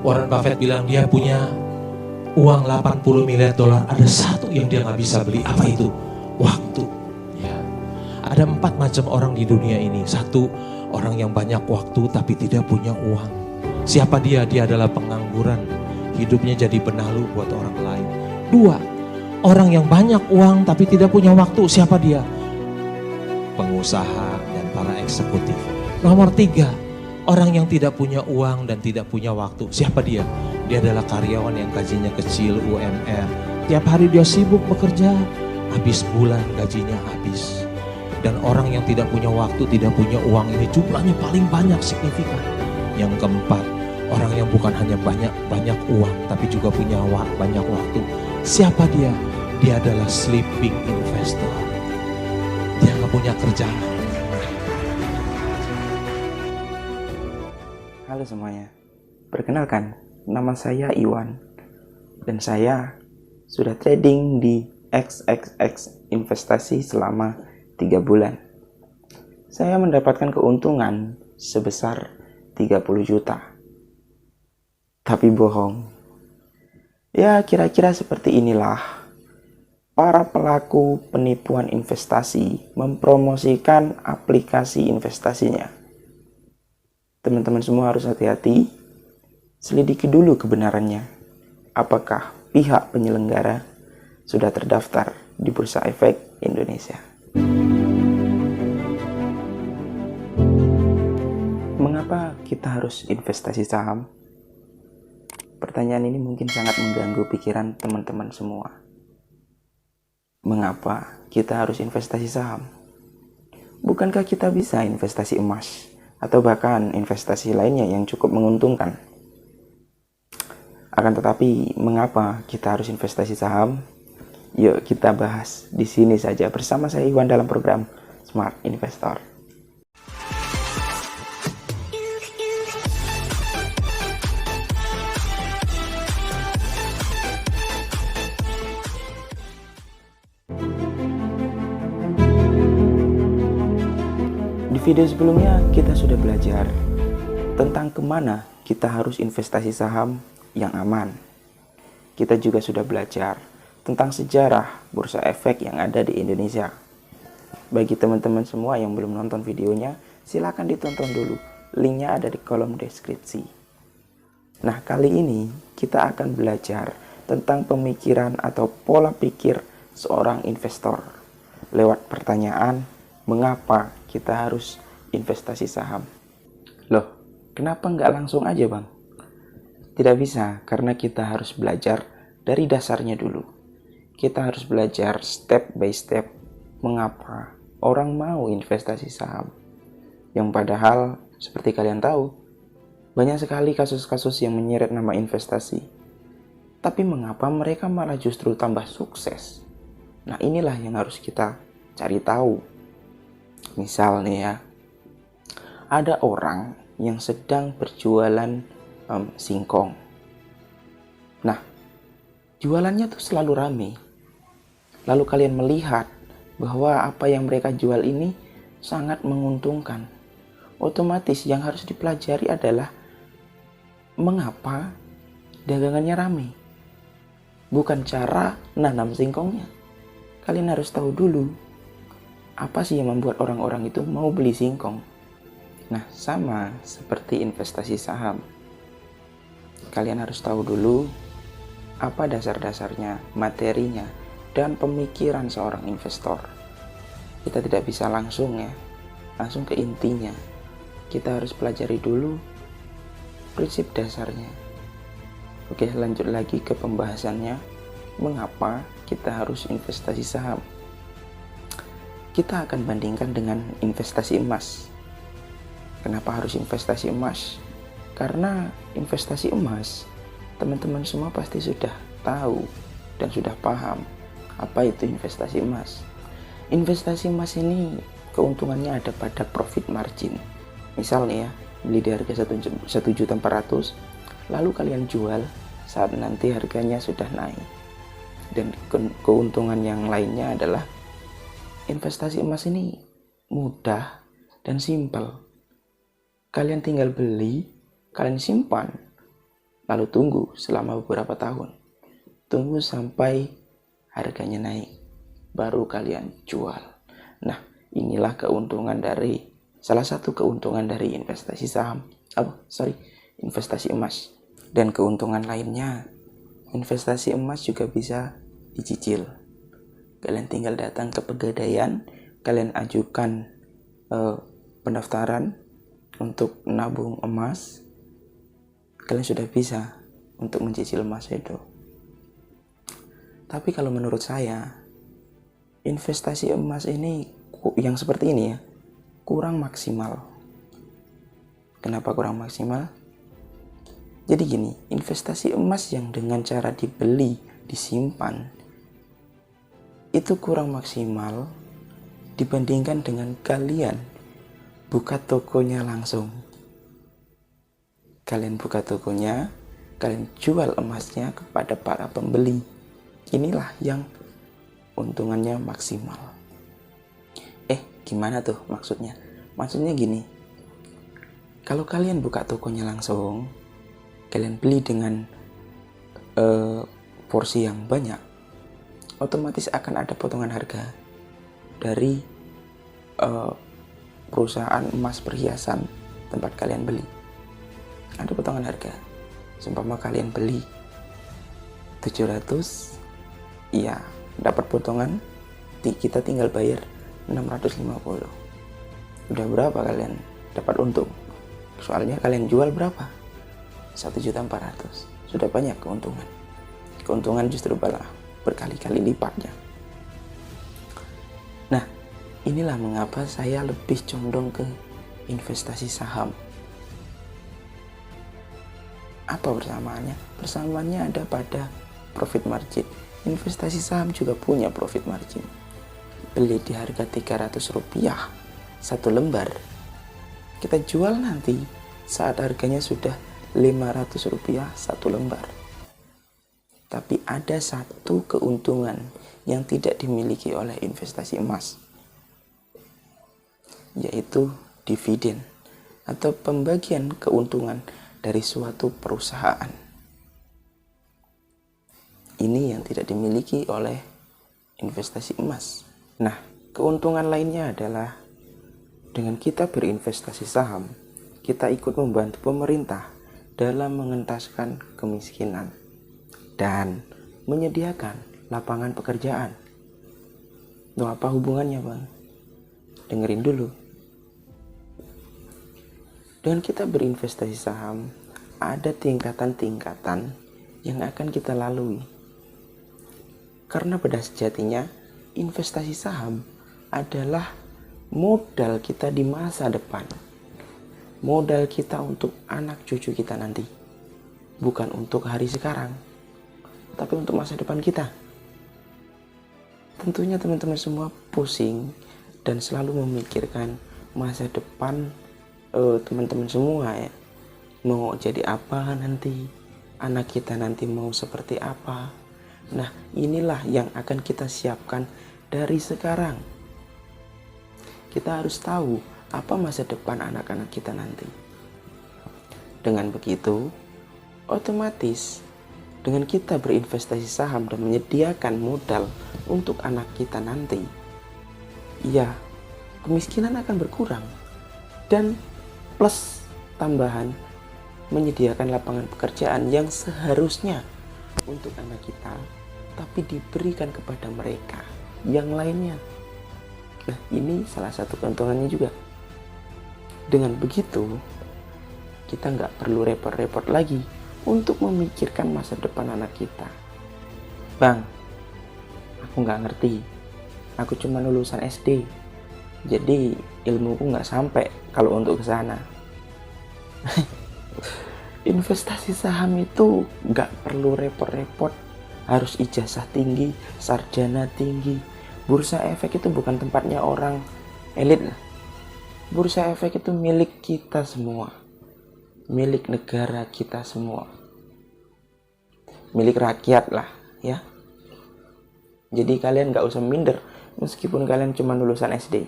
Warren Buffett bilang dia punya uang 80 miliar dolar, ada satu yang dia nggak bisa beli. Apa itu? Waktu. Ya. Ada 4 macam orang di dunia ini. Satu, orang yang banyak waktu tapi tidak punya uang. Siapa dia? Dia adalah pengangguran. Hidupnya jadi benalu buat orang lain. 2, orang yang banyak uang tapi tidak punya waktu. Siapa dia? Pengusaha dan para eksekutif. Nomor 3, orang yang tidak punya uang dan tidak punya waktu. Siapa dia? Dia adalah karyawan yang gajinya kecil, UMR. Tiap hari dia sibuk bekerja, habis bulan gajinya habis. Dan orang yang tidak punya waktu, tidak punya uang ini jumlahnya paling banyak, signifikan. Yang keempat, orang yang bukan hanya banyak uang, tapi juga punya banyak waktu. Siapa dia? Dia adalah sleeping investor. Dia nggak punya kerjaan. Halo semuanya, perkenalkan, nama saya Iwan dan saya sudah trading di XXX investasi selama 3 bulan. Saya mendapatkan keuntungan sebesar 30 juta. Tapi bohong. Ya, kira-kira seperti inilah para pelaku penipuan investasi mempromosikan aplikasi investasinya. Teman-teman semua harus hati-hati, selidiki dulu kebenarannya. Apakah pihak penyelenggara sudah terdaftar di Bursa Efek Indonesia? Mengapa kita harus investasi saham? Pertanyaan ini mungkin sangat mengganggu pikiran teman-teman semua. Mengapa kita harus investasi saham? Bukankah kita bisa investasi emas? Atau bahkan investasi lainnya yang cukup menguntungkan. Akan tetapi, mengapa kita harus investasi saham? Yuk kita bahas di sini saja bersama saya Iwan dalam program Smart Investor. Di video sebelumnya kita sudah belajar tentang kemana kita harus investasi saham yang aman. Kita juga sudah belajar tentang sejarah bursa efek yang ada di Indonesia. Bagi teman-teman semua yang belum nonton videonya, silakan ditonton dulu. Linknya ada di kolom deskripsi. Nah, kali ini kita akan belajar tentang pemikiran atau pola pikir seorang investor lewat pertanyaan, mengapa kita harus investasi saham? Loh, kenapa nggak langsung aja bang? Tidak bisa, karena kita harus belajar dari dasarnya dulu. Kita harus belajar step by step mengapa orang mau investasi saham. Yang padahal, seperti kalian tahu, banyak sekali kasus-kasus yang menyeret nama investasi. Tapi mengapa mereka malah justru tambah sukses? Nah, inilah yang harus kita cari tahu. Misal nih ya, ada orang yang sedang berjualan singkong. Nah, jualannya tuh selalu rame. Lalu kalian melihat bahwa apa yang mereka jual ini sangat menguntungkan. Otomatis yang harus dipelajari adalah mengapa dagangannya rame. Bukan cara nanam singkongnya. Kalian harus tahu dulu apa sih yang membuat orang-orang itu mau beli singkong. Nah, sama seperti investasi saham. Kalian harus tahu dulu apa dasar-dasarnya, materinya, dan pemikiran seorang investor. Kita tidak bisa langsung ke intinya. Kita harus pelajari dulu prinsip dasarnya. Oke, lanjut lagi ke pembahasannya. Mengapa kita harus investasi saham? Kita akan bandingkan dengan investasi emas. Kenapa harus investasi emas? Karena investasi emas, teman-teman semua pasti sudah tahu dan sudah paham apa itu investasi emas. Investasi emas ini keuntungannya ada pada profit margin. Misal nih ya, beli di harga 1.400.000, lalu kalian jual saat nanti harganya sudah naik. Dan keuntungan yang lainnya adalah investasi emas ini mudah dan simpel. Kalian tinggal beli, kalian simpan. lalu tunggu selama beberapa tahun. Tunggu sampai harganya naik, baru kalian jual. Nah, inilah salah satu keuntungan dari investasi investasi emas. Dan keuntungan lainnya, investasi emas juga bisa dicicil. Kalian tinggal datang ke Pegadaian, kalian ajukan pendaftaran untuk menabung emas, kalian sudah bisa untuk mencicil emas itu. Tapi kalau menurut saya, investasi emas ini yang seperti ini ya, kurang maksimal. Kenapa kurang maksimal? Jadi gini, investasi emas yang dengan cara dibeli, disimpan, itu kurang maksimal dibandingkan dengan kalian buka tokonya langsung. Kalian buka tokonya, kalian jual emasnya kepada para pembeli. Inilah yang untungannya maksimal. Gimana tuh maksudnya? Maksudnya gini, kalau kalian buka tokonya langsung, kalian beli dengan porsi yang banyak, otomatis akan ada potongan harga dari perusahaan emas perhiasan tempat kalian beli. Ada potongan harga. Seumpama kalian beli 700, ya dapat potongan, kita tinggal bayar 650. Udah berapa kalian dapat untung? Soalnya kalian jual berapa? 1.400.000. Sudah banyak keuntungan. Keuntungan justru malah berkali-kali lipatnya. Nah, inilah mengapa saya lebih condong ke investasi saham. Apa persamaannya? Persamaannya ada pada profit margin. Investasi saham juga punya profit margin. Beli di harga Rp300 satu lembar, kita jual nanti saat harganya sudah Rp500 satu lembar. Tapi ada satu keuntungan yang tidak dimiliki oleh investasi emas, yaitu dividen atau pembagian keuntungan dari suatu perusahaan. Ini yang tidak dimiliki oleh investasi emas. Nah, keuntungan lainnya adalah dengan kita berinvestasi saham, kita ikut membantu pemerintah dalam mengentaskan kemiskinan dan menyediakan lapangan pekerjaan. Loh, apa hubungannya, Bang? Dengerin dulu. Dengan kita berinvestasi saham, ada tingkatan-tingkatan yang akan kita lalui. Karena pada sejatinya, investasi saham adalah modal kita di masa depan. Modal kita untuk anak cucu kita nanti. Bukan untuk hari sekarang, tapi untuk masa depan kita. Tentunya teman-teman semua pusing dan selalu memikirkan masa depan teman-teman semua ya. Mau jadi apa nanti? Anak kita nanti mau seperti apa? Nah, inilah yang akan kita siapkan dari sekarang. Kita harus tahu apa masa depan anak-anak kita nanti. Dengan begitu, otomatis dengan kita berinvestasi saham dan menyediakan modal untuk anak kita nanti, ya, kemiskinan akan berkurang. Dan plus tambahan, menyediakan lapangan pekerjaan yang seharusnya untuk anak kita, tapi diberikan kepada mereka yang lainnya. Nah, ini salah satu keuntungannya juga. Dengan begitu, kita nggak perlu repot-repot lagi untuk memikirkan masa depan anak kita. Bang, aku nggak ngerti. Aku cuma lulusan SD, jadi ilmuku nggak sampai kalau untuk ke sana. Investasi saham itu nggak perlu repot-repot, harus ijazah tinggi, sarjana tinggi. Bursa efek itu bukan tempatnya orang elit. Bursa efek itu milik kita semua, milik negara kita semua, milik rakyat lah ya. Jadi kalian nggak usah minder meskipun kalian cuma lulusan SD.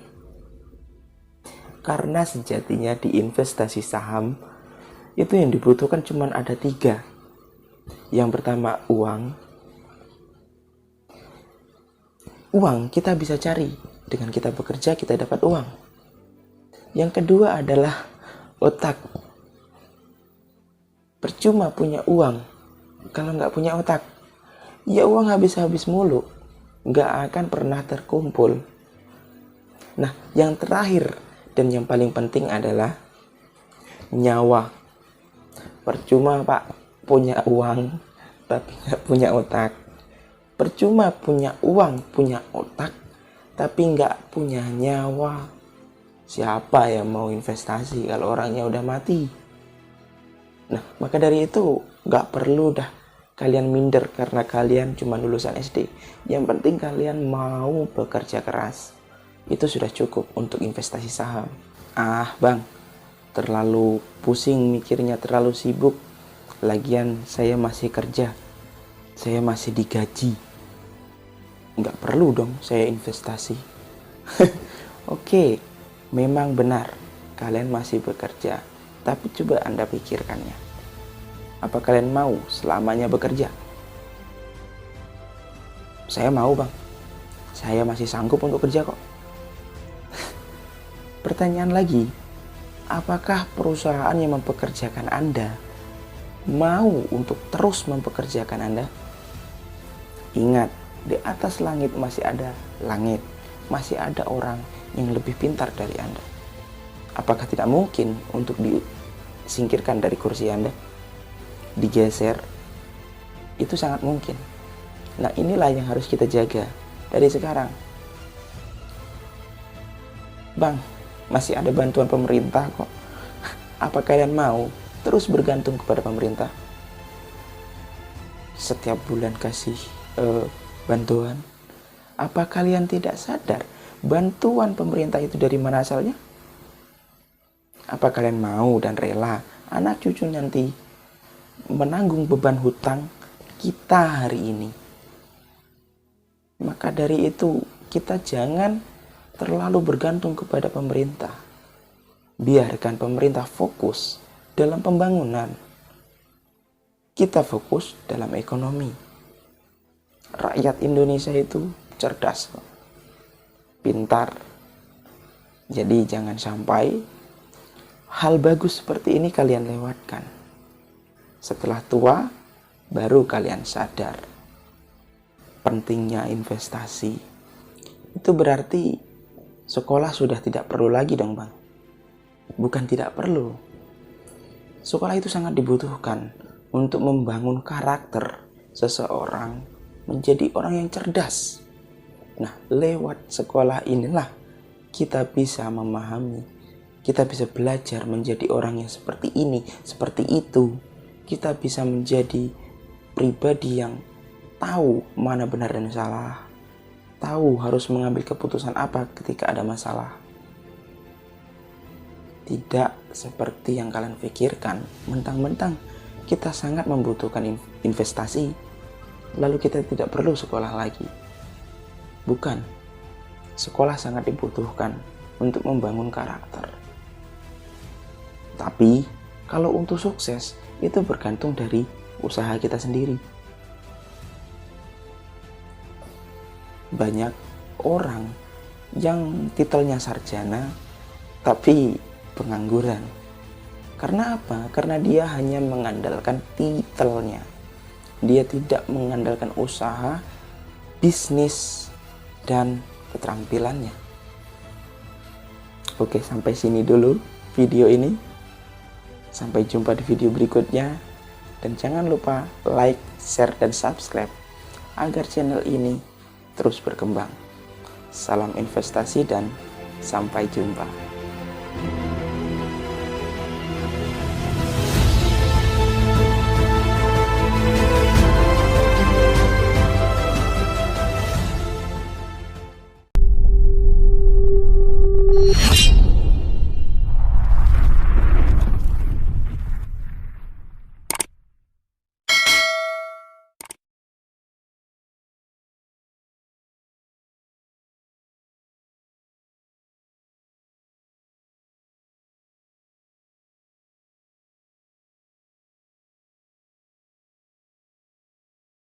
Karena sejatinya di investasi saham itu yang dibutuhkan cuma ada 3. Yang pertama uang. Uang kita bisa cari. Dengan kita bekerja kita dapat uang. Yang kedua adalah otak. Percuma punya uang kalau nggak punya otak. Ya uang habis-habis mulu. Nggak akan pernah terkumpul. Nah, yang terakhir dan yang paling penting adalah nyawa. Percuma Pak punya uang tapi nggak punya otak. Percuma punya uang, punya otak tapi nggak punya nyawa. Siapa yang mau investasi kalau orangnya udah mati? Nah, maka dari itu nggak perlu dah kalian minder karena kalian cuma lulusan SD. Yang penting kalian mau bekerja keras. Itu sudah cukup untuk investasi saham. Ah bang, terlalu pusing mikirnya, terlalu sibuk. Lagian saya masih kerja, saya masih digaji. Nggak perlu dong saya investasi. Oke, memang benar kalian masih bekerja. Tapi coba Anda pikirkannya. Apa kalian mau selamanya bekerja? Saya mau bang. Saya masih sanggup untuk kerja kok. Pertanyaan lagi, apakah perusahaan yang mempekerjakan Anda mau untuk terus mempekerjakan Anda? Ingat, di atas langit masih ada langit. Masih ada orang yang lebih pintar dari Anda. Apakah tidak mungkin untuk disingkirkan dari kursi Anda? Digeser? Itu sangat mungkin. Nah, inilah yang harus kita jaga dari sekarang. Bang, masih ada bantuan pemerintah kok. Apa kalian mau terus bergantung kepada pemerintah? Setiap bulan kasih bantuan. Apa kalian tidak sadar bantuan pemerintah itu dari mana asalnya? Apa kalian mau dan rela anak cucu nanti menanggung beban hutang kita hari ini? Maka dari itu kita jangan terlalu bergantung kepada pemerintah. Biarkan pemerintah fokus dalam pembangunan. Kita fokus dalam ekonomi. Rakyat Indonesia itu cerdas, pintar. Jadi jangan sampai hal bagus seperti ini kalian lewatkan. Setelah tua, baru kalian sadar pentingnya investasi. Itu berarti sekolah sudah tidak perlu lagi dong bang. Bukan tidak perlu. Sekolah itu sangat dibutuhkan untuk membangun karakter seseorang menjadi orang yang cerdas. Nah, lewat sekolah inilah kita bisa memahami, kita bisa belajar menjadi orang yang seperti ini, seperti itu. Kita bisa menjadi pribadi yang tahu mana benar dan salah, tahu harus mengambil keputusan apa ketika ada masalah. Tidak seperti yang kalian pikirkan, mentang-mentang kita sangat membutuhkan investasi, lalu kita tidak perlu sekolah lagi. Bukan, sekolah sangat dibutuhkan untuk membangun karakter. Tapi, kalau untuk sukses, itu bergantung dari usaha kita sendiri. Banyak orang yang titelnya sarjana, tapi pengangguran. Karena apa? Karena dia hanya mengandalkan titelnya. Dia tidak mengandalkan usaha, bisnis, dan keterampilannya. Oke, sampai sini dulu video ini. Sampai jumpa di video berikutnya. Dan jangan lupa like, share, dan subscribe agar channel ini terus berkembang. Salam investasi dan sampai jumpa.